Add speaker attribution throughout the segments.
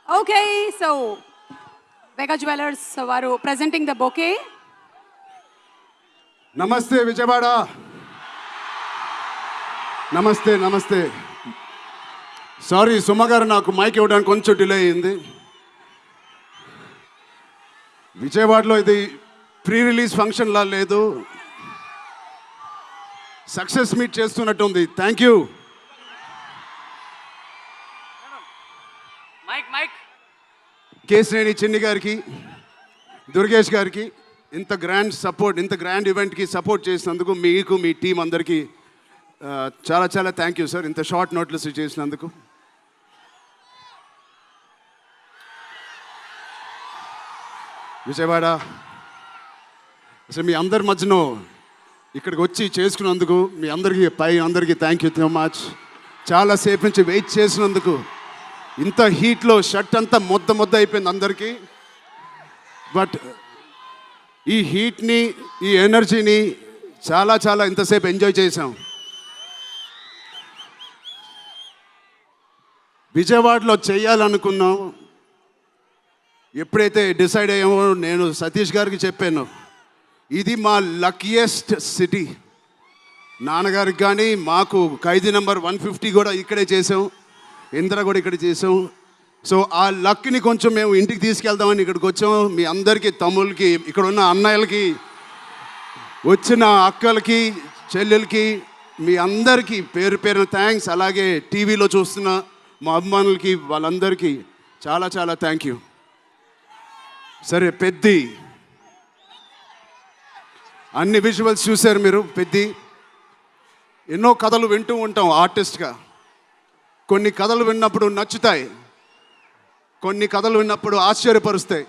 Speaker 1: Okay, so Vega Jewelers varu presenting the bouquet.
Speaker 2: నమస్తే విజయవాడ. నమస్తే నమస్తే. సారీ సుమ గారు, నాకు మైక్ ఇవ్వడానికి కొంచెం డిలే అయింది. విజయవాడలో ఇది ప్రీ రిలీజ్ ఫంక్షన్లా లేదు, సక్సెస్ మీట్ చేస్తున్నట్టుంది. Thank you. కేశినేని చిన్ని గారికి, దుర్గేష్ గారికి ఇంత గ్రాండ్ సపోర్ట్, ఇంత గ్రాండ్ ఈవెంట్కి సపోర్ట్ చేసినందుకు మీకు, మీ టీం అందరికీ చాలా చాలా థ్యాంక్ యూ సార్. ఇంత షార్ట్ నోట్లెస్ చేసినందుకు. విజయవాడ అసలు మీ అందరి మధ్యలో ఇక్కడికి వచ్చి చేసుకున్నందుకు మీ అందరికీ థ్యాంక్ యూ సో మచ్. చాలాసేపు నుంచి వెయిట్ చేసినందుకు. ఇంత హీట్లో షర్ట్ అంతా మొద్ద అయిపోయింది అందరికీ. బట్ ఈ హీట్ని, ఈ ఎనర్జీని చాలా ఇంతసేపు ఎంజాయ్ చేసాం. విజయవాడలో చేయాలనుకున్నాం. ఎప్పుడైతే డిసైడ్ అయ్యామో నేను సతీష్ గారికి చెప్పాను, ఇది మా లక్కీయెస్ట్ సిటీ. నాన్నగారికి కానీ మాకు ఖైదీ నెంబర్ 150 కూడా ఇక్కడే చేసాం, ఇంద్ర కూడా ఇక్కడ చేసాం. సో ఆ లక్ని కొంచెం మేము ఇంటికి తీసుకెళ్దామని ఇక్కడికి వచ్చాం. మీ అందరికీ, తమ్ముళ్ళకి, ఇక్కడ ఉన్న అన్నయ్యలకి, వచ్చిన అక్కలకి, చెల్లెలకి, మీ అందరికీ పేరు పేరున థ్యాంక్స్. అలాగే టీవీలో చూస్తున్న మా అభిమానులకి, వాళ్ళందరికీ చాలా థ్యాంక్ యూ. సరే, పెద్ది అన్ని విజువల్స్ చూశారు మీరు. పెద్ది ఎన్నో కథలు వింటూ ఉంటాం ఆర్టిస్ట్గా. కొన్ని కథలు విన్నప్పుడు నచ్చుతాయి, కొన్ని కథలు విన్నప్పుడు ఆశ్చర్యపరుస్తాయి.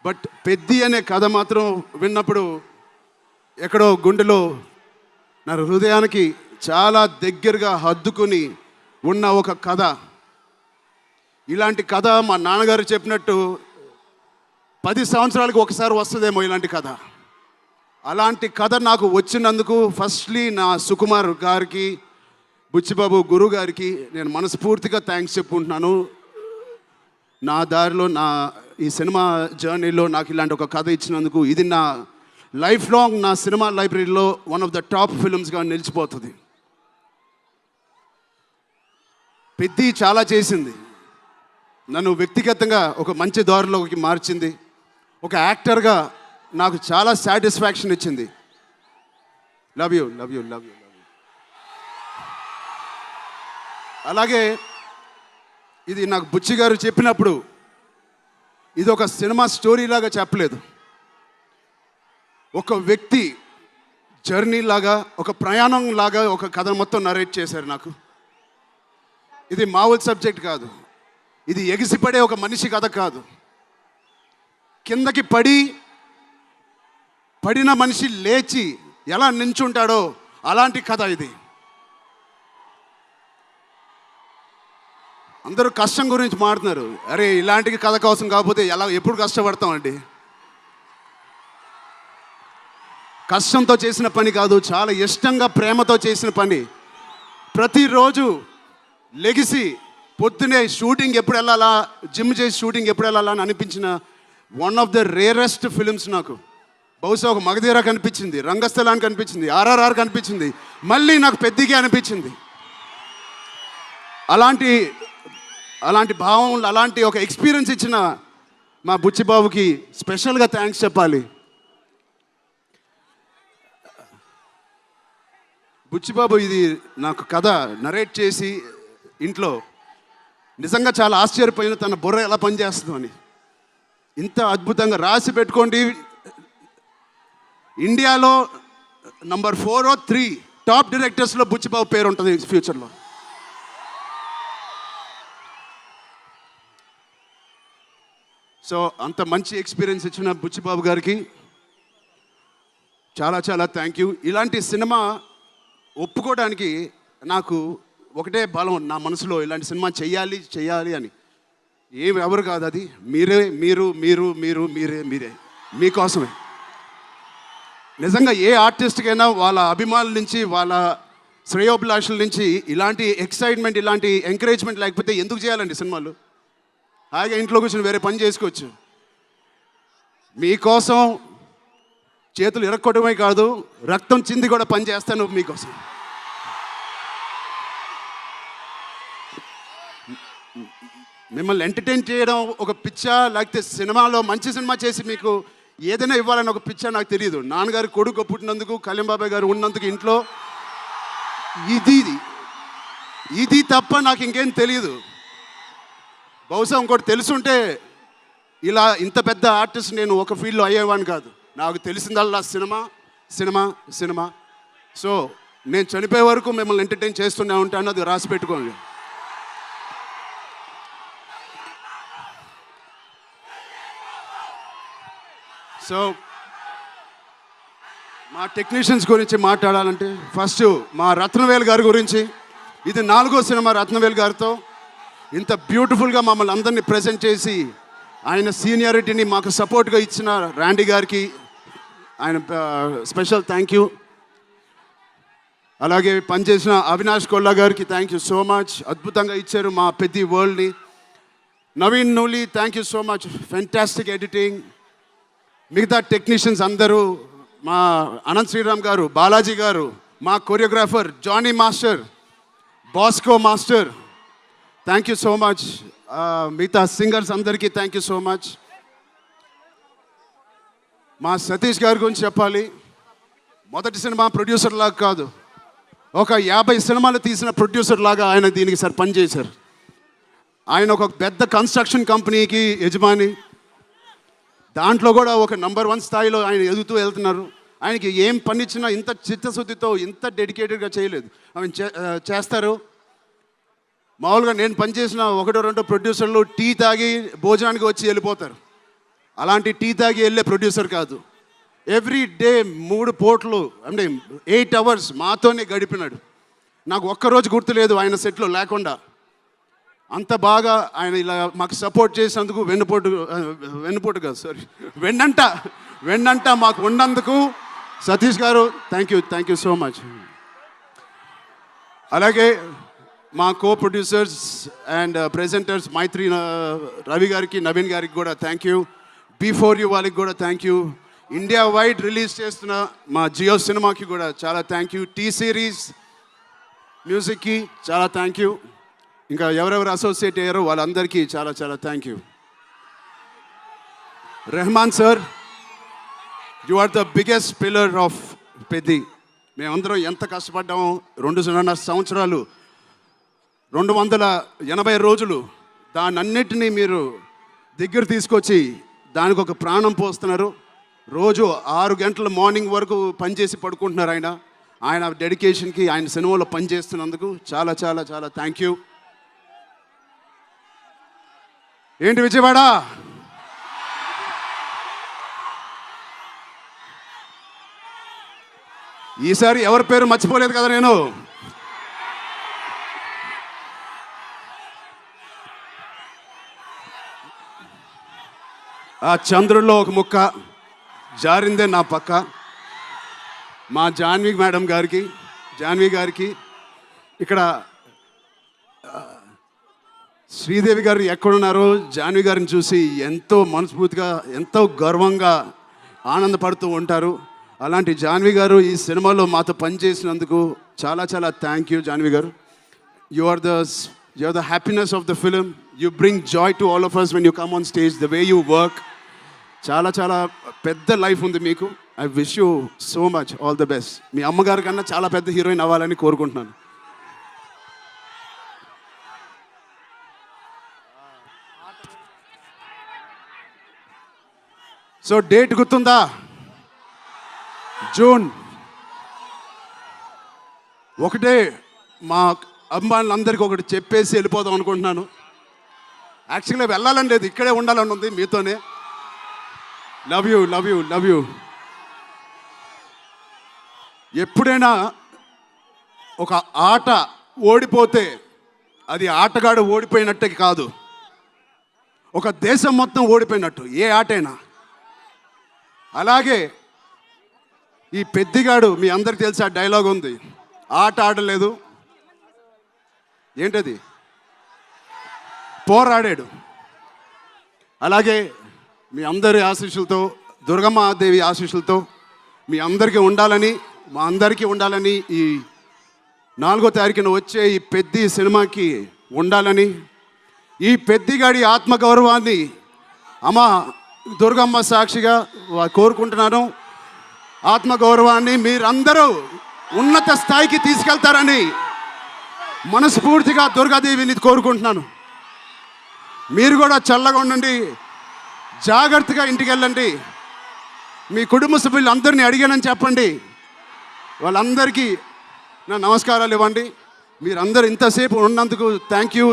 Speaker 2: బట్ పెద్ది అనే కథ మాత్రం విన్నప్పుడు ఎక్కడో గుండెలో, నా హృదయానికి చాలా దగ్గరగా హద్దుకుని ఉన్న ఒక కథ. ఇలాంటి కథ మా నాన్నగారు చెప్పినట్టు 10 సంవత్సరాలకు ఒకసారి వస్తుందేమో ఇలాంటి కథ. అలాంటి కథ నాకు వచ్చినందుకు ఫస్ట్లీ నా సుకుమార్ గారికి, బుచ్చిబాబు గురువు గారికి నేను మనస్ఫూర్తిగా థ్యాంక్స్ చెప్పుకుంటున్నాను. నా దారిలో, నా ఈ సినిమా జర్నీలో నాకు ఇలాంటి ఒక కథ ఇచ్చినందుకు. ఇది నా లైఫ్ లాంగ్, నా సినిమా లైబ్రరీలో వన్ ఆఫ్ ద టాప్ ఫిల్మ్స్గా నిలిచిపోతుంది. పెద్ది చాలా చేసింది, నన్ను వ్యక్తిగతంగా ఒక మంచి దారిలోకి మార్చింది. ఒక యాక్టర్గా నాకు చాలా సాటిస్ఫాక్షన్ ఇచ్చింది. Love you. అలాగే ఇది నాకు బుచ్చి గారు చెప్పినప్పుడు ఇది ఒక సినిమా స్టోరీ లాగా చెప్పలేదు, ఒక వ్యక్తి జర్నీ లాగా, ఒక ప్రయాణం లాగా ఒక కథ మొత్తం నరేట్ చేశారు నాకు. ఇది మామూలు సబ్జెక్ట్ కాదు, ఇది ఎగిసిపడే ఒక మనిషి కథ కాదు. కిందకి పడిన మనిషి లేచి ఎలా నించుంటాడో అలాంటి కథ ఇది. అందరూ కష్టం గురించి మాట్లాడుతున్నారు. అరే, ఇలాంటి కథ కోసం కాకపోతే ఎప్పుడు కష్టపడతామండి. కష్టంతో చేసిన పని కాదు, చాలా ఇష్టంగా, ప్రేమతో చేసిన పని. ప్రతిరోజు లెగిసి పొద్దునే షూటింగ్ ఎప్పుడు వెళ్ళాలా, జిమ్ చేసి షూటింగ్ ఎప్పుడు వెళ్ళాలా అని అనిపించిన one of the rarest films నాకు. బహుశా ఒక మగధీర కనిపించింది, రంగస్థలానికి కనిపించింది, RRR కనిపించింది, మళ్ళీ నాకు పెద్దిగా అనిపించింది. అలాంటి భావం, అలాంటి ఒక ఎక్స్పీరియన్స్ ఇచ్చిన మా బుచ్చిబాబుకి స్పెషల్గా థ్యాంక్స్ చెప్పాలి. బుచ్చిబాబు ఇది నాకు కథ నరేట్ చేసి ఇంట్లో నిజంగా చాలా ఆశ్చర్యపోయిన, తన బుర్ర ఎలా పనిచేస్తుందో అని. ఇంత అద్భుతంగా రాసి పెట్టుకోండి. ఇండియాలో నంబర్ 4 or 3 టాప్ డైరెక్టర్స్లో బుచ్చిబాబు పేరు ఉంటుంది ఫ్యూచర్లో. సో అంత మంచి ఎక్స్పీరియన్స్ ఇచ్చిన బుచ్చిబాబు గారికి చాలా థ్యాంక్ యూ. ఇలాంటి సినిమా ఒప్పుకోవడానికి నాకు ఒకటే బలం నా మనసులో, ఇలాంటి సినిమా చెయ్యాలి అని. ఎవరు కాదు, అది మీరే మీకోసమే. నిజంగా ఏ ఆర్టిస్ట్కైనా వాళ్ళ అభిమానుల నుంచి, వాళ్ళ శ్రేయోభిలాషుల నుంచి ఇలాంటి ఎక్సైట్మెంట్, ఇలాంటి ఎంకరేజ్మెంట్ లేకపోతే ఎందుకు చేయాలండి సినిమాలు? హాయిగా ఇంట్లో కూర్చొని వేరే పని చేసుకోవచ్చు. మీకోసం చేతులు ఇరక్కొట్టడమే కాదు, రక్తం చింది కూడా పని చేస్తాను మీకోసం. మిమ్మల్ని ఎంటర్టైన్ చేయడం ఒక పిచ్చా, లేకపోతే సినిమాలో మంచి సినిమా చేసి మీకు ఏదైనా ఇవ్వాలని ఒక పిచ్చా నాకు తెలియదు. నాన్నగారు కొడుకు పుట్టినందుకు, కళ్యాణ్ బాబాయ్ గారు ఉన్నందుకు ఇంట్లో ఇది తప్ప నాకు ఇంకేం తెలియదు. బహుశా ఇంకోటి తెలుసుంటే ఇలా ఇంత పెద్ద ఆర్టిస్ట్ నేను ఒక ఫీల్డ్లో అయ్యేవాడిని కాదు. నాకు తెలిసిందల్లా సినిమా సినిమా సినిమా. సో నేను చనిపోయే వరకు మిమ్మల్ని ఎంటర్టైన్ చేస్తూనే ఉంటాను, అది రాసి పెట్టుకోండి. సో మా టెక్నీషియన్స్ గురించి మాట్లాడాలంటే ఫస్ట్ మా రత్నవేల్ గారి గురించి. ఇది 4వ సినిమా రత్నవేల్ గారితో. ఇంత బ్యూటిఫుల్గా మమ్మల్ని అందరినీ ప్రజెంట్ చేసి ఆయన సీనియారిటీని మాకు సపోర్ట్గా ఇచ్చిన ర్యాండీ గారికి ఆయన స్పెషల్ థ్యాంక్ యూ. అలాగే పనిచేసిన అవినాష్ కొల్లా గారికి థ్యాంక్ యూ సో మచ్. అద్భుతంగా ఇచ్చారు మా పెద్ద వరల్డ్ని. Naveen Nooli thank you so much, fantastic editing. మిగతా టెక్నీషియన్స్ అందరూ, మా అనంత్ శ్రీరామ్ గారు, బాలాజీ గారు, మా choreographer Jani master, Bosco master, thank you so much. మిగతా సింగర్స్ అందరికీ థ్యాంక్ యూ సో మచ్. మా సతీష్ గారి గురించి చెప్పాలి. మొదటి సినిమా ప్రొడ్యూసర్ లాగా కాదు, ఒక 50 సినిమాలు తీసిన ప్రొడ్యూసర్ లాగా ఆయన దీనికి పనిచేశారు. ఆయన ఒక పెద్ద కన్స్ట్రక్షన్ కంపెనీకి యజమాని. దాంట్లో కూడా ఒక నంబర్ 1 స్థాయిలో ఆయన ఎదుగుతూ వెళ్తున్నారు. ఆయనకి ఏం పని ఇచ్చినా ఇంత చిత్తశుద్ధితో, ఇంత డెడికేటెడ్గా చేయలేదు. ఆయన చేస్తారు. మామూలుగా నేను పనిచేసిన 1-2 ప్రొడ్యూసర్లు టీ తాగి భోజనానికి వచ్చి వెళ్ళిపోతారు. అలాంటి టీ తాగి వెళ్ళే ప్రొడ్యూసర్ కాదు. ఎవ్రీ డే 3 పూటలు అంటే 8 అవర్స్ మాతోనే గడిపినాడు. నాకు ఒక్కరోజు గుర్తులేదు ఆయన సెట్లో లేకుండా. అంత బాగా ఆయన ఇలా మాకు సపోర్ట్ చేసినందుకు, వెన్నుపోటు కాదు సారీ వెన్నంట మాకు ఉన్నందుకు సతీష్ గారు థ్యాంక్ యూ సో మచ్. అలాగే మా కో ప్రొడ్యూసర్స్ అండ్ ప్రెజెంటర్స్ మైత్రి రవి గారికి, నవీన్ గారికి కూడా థ్యాంక్ యూ. బిఫోర్ యూ వాళ్ళకి కూడా thank you. India wide release చేస్తున్న మా జియో సినిమాకి కూడా చాలా థ్యాంక్ యూ. టీ సిరీస్ మ్యూజిక్కి చాలా థ్యాంక్ యూ. ఇంకా ఎవరెవరు అసోసియేట్ అయ్యారో వాళ్ళందరికీ చాలా చాలా thank you. Rahman sir, you are the biggest pillar of Peddi. మేమందరం ఎంత కష్టపడ్డామో 2.5 సంవత్సరాలు, 280 రోజులు, దాన్నన్నిటినీ మీరు దగ్గర తీసుకొచ్చి దానికి ఒక ప్రాణం పోస్తున్నారు. రోజు 6 గంటల మార్నింగ్ వరకు పనిచేసి పడుకుంటున్నారు ఆయన డెడికేషన్కి, ఆయన సినిమాలో పనిచేస్తున్నందుకు చాలా చాలా చాలా థ్యాంక్ యూ. ఏంటి విజయవాడ? ఈసారి ఎవరి పేరు మర్చిపోలేదు కదా నేను. ఆ చంద్రుల్లో ఒక ముక్క జారిందే నా పక్క. మా జాన్వి గారికి ఇక్కడ శ్రీదేవి గారు ఎక్కడున్నారో జాన్వి గారిని చూసి ఎంతో మనస్ఫూర్తిగా, ఎంతో గర్వంగా ఆనందపడుతూ ఉంటారు. అలాంటి జాన్వి గారు ఈ సినిమాలో మాతో పనిచేసినందుకు చాలా చాలా థ్యాంక్ యూ జాన్వి గారు. You are the happiness of the film. You bring joy to all of us when you come on stage, the way you work. చాలా చాలా పెద్ద లైఫ్ ఉంది మీకు. I wish you so much all the best. మీ అమ్మగారి కన్నా చాలా పెద్ద హీరోయిన్ అవ్వాలని కోరుకుంటున్నాను. సో డేట్ గుర్తుందా? జూన్ 1. మా అభిమానులందరికీ ఒకటి చెప్పేసి వెళ్ళిపోదాం అనుకుంటున్నాను. యాక్చువల్గా వెళ్ళాలని లేదు, ఇక్కడే ఉండాలని ఉంది మీతోనే. Love you. ఎప్పుడైనా ఒక ఆట ఓడిపోతే అది ఆటగాడు ఓడిపోయినట్టే కాదు, ఒక దేశం మొత్తం ఓడిపోయినట్టు ఏ ఆటైనా. అలాగే ఈ పెద్దిగాడు, మీ అందరికి తెలిసి ఆ డైలాగ్ ఉంది, ఆట ఆడలేదు, ఏంటది, పోరాడాడు. అలాగే మీ అందరి ఆశీస్సులతో, దుర్గమ్మ దేవి ఆశీస్సులతో మీ అందరికీ ఉండాలని, మా అందరికీ ఉండాలని, ఈ 4వ తారీఖున వచ్చే ఈ పెద్ది సినిమాకి ఉండాలని, ఈ పెద్దిగాడి ఆత్మగౌరవాన్ని అమ్మ దుర్గమ్మ సాక్షిగా కోరుకుంటున్నాను. ఆత్మగౌరవాన్ని మీరందరూ ఉన్నత స్థాయికి తీసుకెళ్తారని మనస్ఫూర్తిగా దుర్గాదేవిని కోరుకుంటున్నాను. మీరు కూడా చల్లగా ఉండండి, జాగ్రత్తగా ఇంటికి వెళ్ళండి. మీ కుటుంబ సభ్యులందరినీ అడిగానని చెప్పండి. వాళ్ళందరికీ నా నమస్కారాలు ఇవ్వండి. మీరందరూ ఇంతసేపు ఉన్నందుకు థ్యాంక్ యూ.